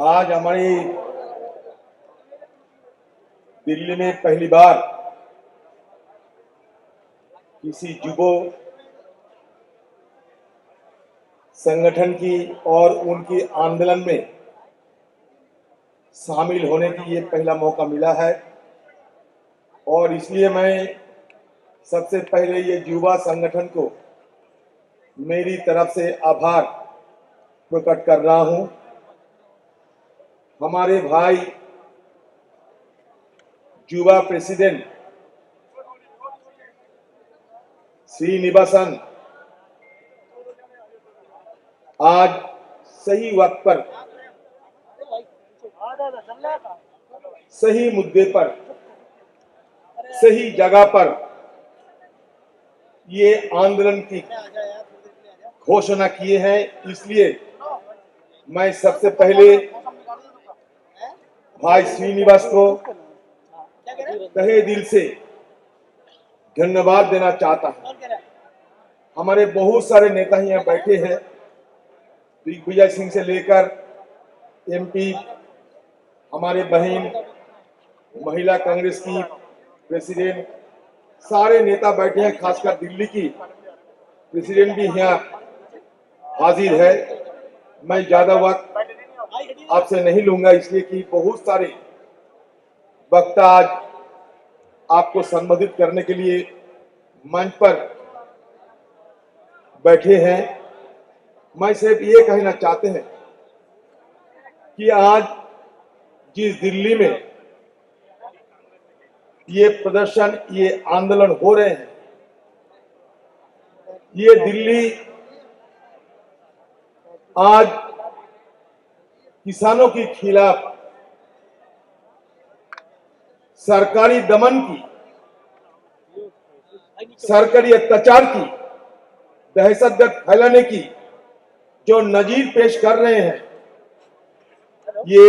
आज हमारी दिल्ली में पहली बार किसी युवा संगठन की और उनकी आंदोलन में शामिल होने की ये पहला मौका मिला है। और इसलिए मैं सबसे पहले ये युवा संगठन को मेरी तरफ से आभार प्रकट कर रहा हूं। हमारे भाई युवा प्रेसिडेंट श्रीनिवासन आज सही वक्त पर सही मुद्दे पर सही जगह पर ये आंदोलन की घोषणा किए हैं। इसलिए मैं सबसे पहले भाई श्रीनिवास को तहे दिल से धन्यवाद देना चाहता हूं। हमारे बहुत सारे नेता यहाँ बैठे हैं, दिग्विजय सिंह से लेकर एमपी, हमारे बहन महिला कांग्रेस की प्रेसिडेंट, सारे नेता बैठे हैं। खासकर दिल्ली की प्रेसिडेंट भी यहाँ हाजिर है। मैं ज्यादा वक्त आपसे नहीं लूंगा, इसलिए कि बहुत सारे वक्ता आज आपको संबोधित करने के लिए मंच पर बैठे हैं। मैं सिर्फ ये कहना चाहते हैं कि आज जिस दिल्ली में ये प्रदर्शन, ये आंदोलन हो रहे हैं, ये दिल्ली आज किसानों के खिलाफ सरकारी दमन की, सरकारी अत्याचार की, दहशतगर्द फैलाने की जो नजीर पेश कर रहे हैं, ये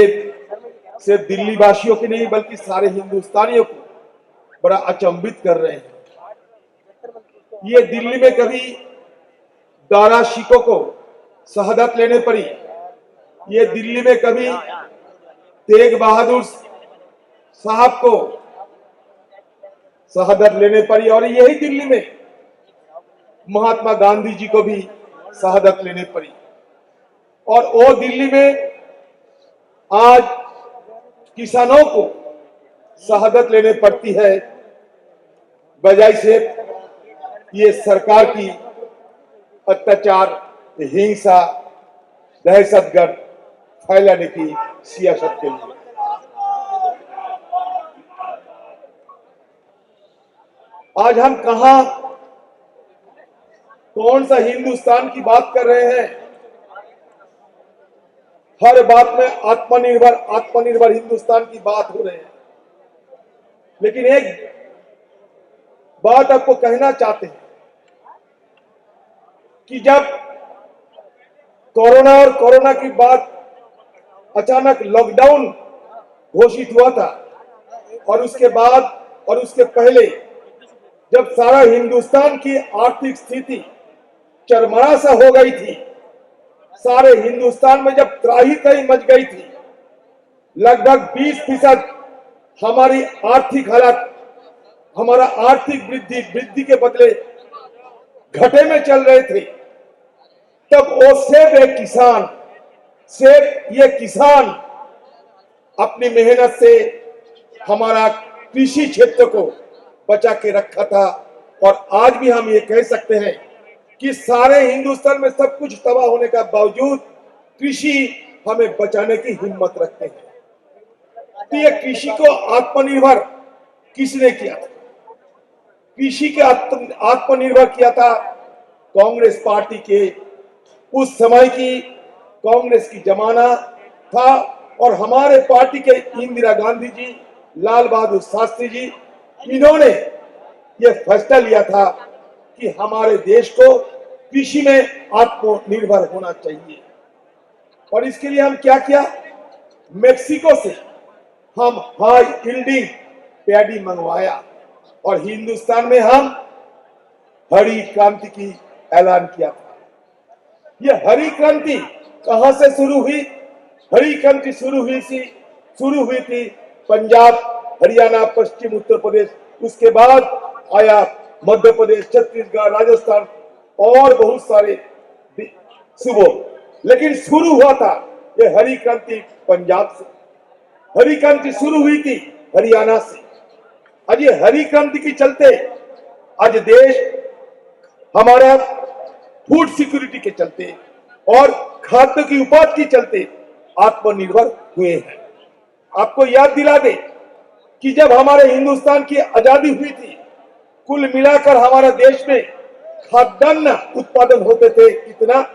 सिर्फ दिल्ली वासियों की नहीं बल्कि सारे हिंदुस्तानियों को बड़ा अचंभित कर रहे हैं। ये दिल्ली में कभी दारा शिकोह को शहादत लेने पड़ी, ये दिल्ली में कभी तेग बहादुर साहब को शहादत लेने पड़ी, और यही दिल्ली में महात्मा गांधी जी को भी शहादत लेने पड़ी। और वो दिल्ली में आज किसानों को शहादत लेने पड़ती है, बजाय से ये सरकार की अत्याचार, हिंसा, दहशतगर्द फैलाने की सियासत के लिए। आज हम कहां, कौन सा हिंदुस्तान की बात कर रहे हैं? हर बात में आत्मनिर्भर आत्मनिर्भर हिंदुस्तान की बात हो रही है। लेकिन एक बात आपको कहना चाहते हैं कि जब कोरोना और कोरोना की बात अचानक लॉकडाउन घोषित हुआ था, और उसके बाद और उसके पहले जब सारा हिंदुस्तान की आर्थिक स्थिति चरमरा सा हो गई थी, सारे हिंदुस्तान में जब त्राही त्राही मच गई थी, लगभग 20% हमारी आर्थिक हालत, हमारा आर्थिक वृद्धि के बदले घटे में चल रहे थे, तब वो सिर्फ ये किसान अपनी मेहनत से हमारा कृषि क्षेत्र को बचा के रखा था। और आज भी हम ये कह सकते हैं कि सारे हिंदुस्तान में सब कुछ तबाह होने का बावजूद कृषि हमें बचाने की हिम्मत रखते हैं। तो ये कृषि को आत्मनिर्भर किसने किया था? कृषि के आत्मनिर्भर किया था कांग्रेस पार्टी के, उस समय की कांग्रेस की जमाना था। और हमारे पार्टी के इंदिरा गांधी जी, लाल बहादुर शास्त्री जी, इन्होंने ये फैसला लिया था कि हमारे देश को कृषि में आत्मनिर्भर होना चाहिए। और इसके लिए हम क्या किया? मेक्सिको से हम हाई यील्डिंग पैडी मंगवाया, और हिंदुस्तान में हम हरी क्रांति की ऐलान किया था। यह हरी क्रांति कहां से शुरू हुई? हरी क्रांति शुरू हुई थी पंजाब, हरियाणा, पश्चिम उत्तर प्रदेश, उसके बाद आया मध्य प्रदेश, छत्तीसगढ़, राजस्थान और बहुत सारे सूबों। लेकिन शुरू हुआ था ये हरी क्रांति पंजाब से, हरी क्रांति शुरू हुई थी हरियाणा से। आज ये हरी क्रांति के चलते आज देश हमारा फूड सिक्योरिटी के चलते और खाद्य की उपज के चलते आत्मनिर्भर हुए हैं। आपको याद दिला दे कि जब हमारे हिंदुस्तान की आजादी हुई थी, कुल मिलाकर हमारा देश में खाद्यान्न उत्पादन होते थे कितना,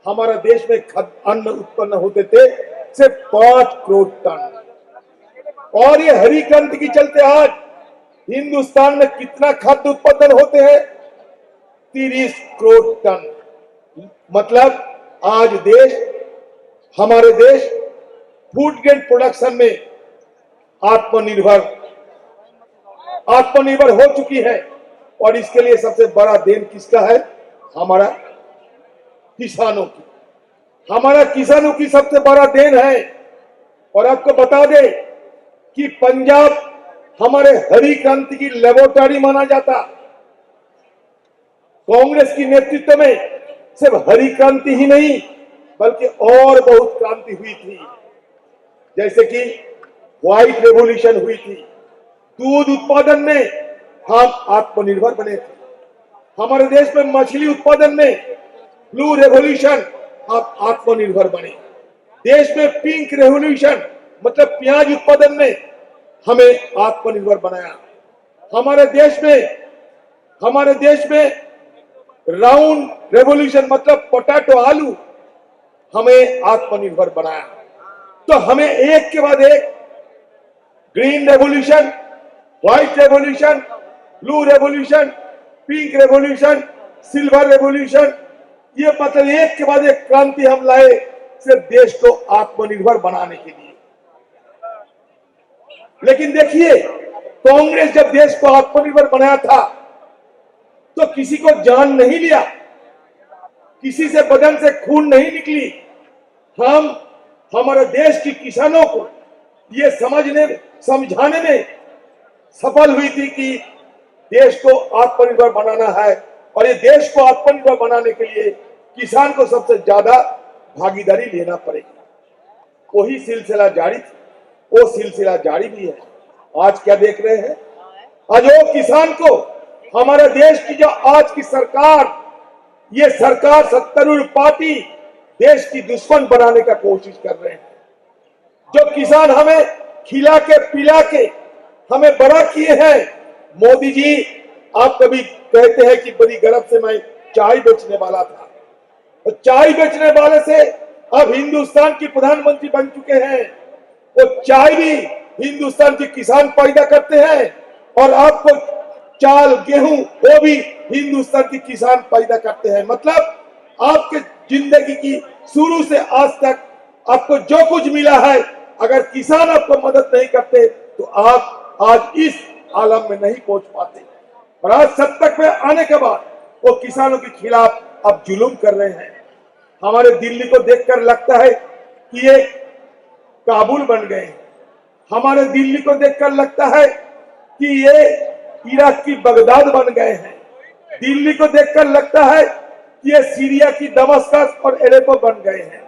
हमारा देश में खाद्यान्न उत्पन्न होते थे सिर्फ 5 करोड़ टन। और ये हरी क्रांति के चलते आज हिंदुस्तान में कितना खाद्य उत्पादन होते हैं, 30 करोड़ टन। मतलब आज हमारे देश फूड ग्रेन प्रोडक्शन में आत्मनिर्भर हो चुकी है। और इसके लिए सबसे बड़ा देन किसका है? हमारा किसानों की, हमारा किसानों की सबसे बड़ा देन है। और आपको बता दे कि पंजाब हमारे हरी क्रांति की लेबोरेटरी माना जाता। कांग्रेस की नेतृत्व में सिर्फ हरी क्रांति ही नहीं बल्कि और बहुत क्रांति हुई थी, जैसे कि व्हाइट रेवोल्यूशन हुई थी, दूध उत्पादन में हम आत्मनिर्भर बने थे, हमारे देश में मछली उत्पादन में ब्लू रेवोल्यूशन आप आत्मनिर्भर बने, देश में पिंक रेवोल्यूशन मतलब प्याज उत्पादन में हमें आत्मनिर्भर बनाया, हमारे देश में राउंड रेवोल्यूशन मतलब पोटैटो आलू हमें आत्मनिर्भर बनाया। तो हमें एक के बाद एक green revolution, white revolution, blue revolution, pink revolution, silver revolution, ये मतलब एक के बाद एक क्रांति हम लाए सिर्फ देश को आत्मनिर्भर बनाने के लिए। लेकिन देखिए, कांग्रेस जब देश को आत्मनिर्भर बनाया था तो किसी को जान नहीं लिया, किसी से बदन से खून नहीं निकली। हम हमारे देश के किसानों को ये समझाने में सफल हुई थी कि देश को आत्मनिर्भर बनाना है और ये देश को आत्मनिर्भर बनाने के लिए किसान को सबसे ज्यादा भागीदारी लेना पड़ेगी। वही सिलसिला जारी थी, वो सिलसिला जारी भी है। आज क्या देख रहे हैं? आज वो किसान को हमारे देश की जो आज की सरकार, ये सरकार सत्तारूढ़ पार्टी देश की दुश्मन बनाने का कोशिश कर रहे हैं। जो किसान हमें खिला के पिला के हमें बड़ा किए हैं। मोदी जी, आप कभी कहते हैं कि बड़ी गर्व से मैं चाय बेचने वाला था, तो चाय बेचने वाले से अब हिंदुस्तान की प्रधानमंत्री बन चुके हैं। वो चाय भी हिंदुस्तान के किसान पैदा करते हैं और आपको चाल गेहूं वो भी हिंदुस्तान के किसान पैदा करते हैं। मतलब आपके जिंदगी की शुरू से आज तक आपको जो कुछ मिला है, अगर किसान आपको मदद नहीं करते तो आप आज इस आलम में नहीं पहुंच पाते। और आज सत्ता में आने के बाद वो किसानों के खिलाफ अब जुल्म कर रहे हैं। हमारे दिल्ली को देखकर लगता है कि ये काबुल बन गए, हमारे दिल्ली को देखकर लगता है कि ये इराक की बगदाद बन गए हैं, दिल्ली को देखकर लगता है कि ये सीरिया की दमस्कस और एलेपो बन गए हैं,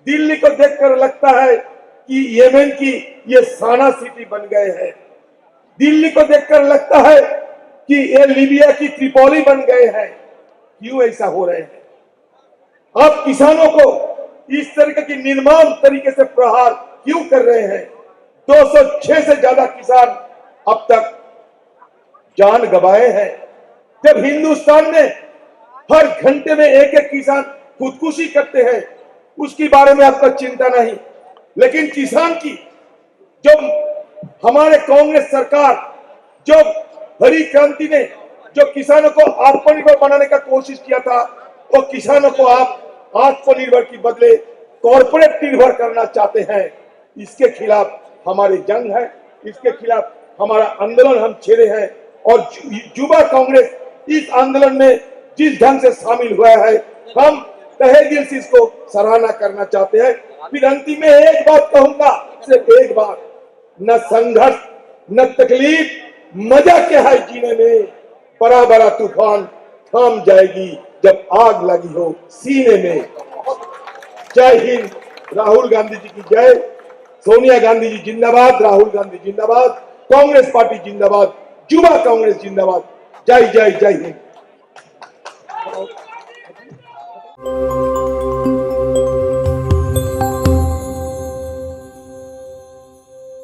दिल्ली को देखकर लगता है कि येमेन की ये साना सिटी बन गए हैं, दिल्ली को देखकर लगता है कि ये लीबिया की त्रिपोली बन गए हैं। क्यों ऐसा हो रहे हैं? आप किसानों को इस तरीके की निर्मम तरीके से प्रहार क्यों कर रहे हैं? 206 से ज्यादा किसान अब तक जान गंवाए हैं। जब हिंदुस्तान में हर घंटे में एक किसान खुदकुशी करते हैं, उसके बारे में आपको चिंता नहीं, लेकिन किसान की जो हमारे कांग्रेस सरकार, जो हरी क्रांति ने जो किसानों को आत्मनिर्भर बनाने का कोशिश किया था, वो किसानों को आप आत्मनिर्भर की बदले कॉर्पोरेट निर्भर करना चाहते हैं। इसके खिलाफ हमारी जंग है, इसके खिलाफ हमारा आंदोलन हम छेड़े हैं। और युवा कांग्रेस इस आंदोलन में जिस ढंग से शामिल हुआ है, हम तहे दिल से इसको सराहना करना चाहते हैं। फिर अंतिम में एक बात कहूंगा, सिर्फ एक बात, न संघर्ष न तकलीफ, मजा क्या है जीने में, बड़ा बड़ा तूफान थाम जाएगी जब आग लगी हो सीने में। जय हिंद। राहुल गांधी जी की जय। सोनिया गांधी जी जिंदाबाद, राहुल गांधी जिंदाबाद, कांग्रेस पार्टी जिंदाबाद, युवा कांग्रेस जिंदाबाद। जय जय जय हिंद।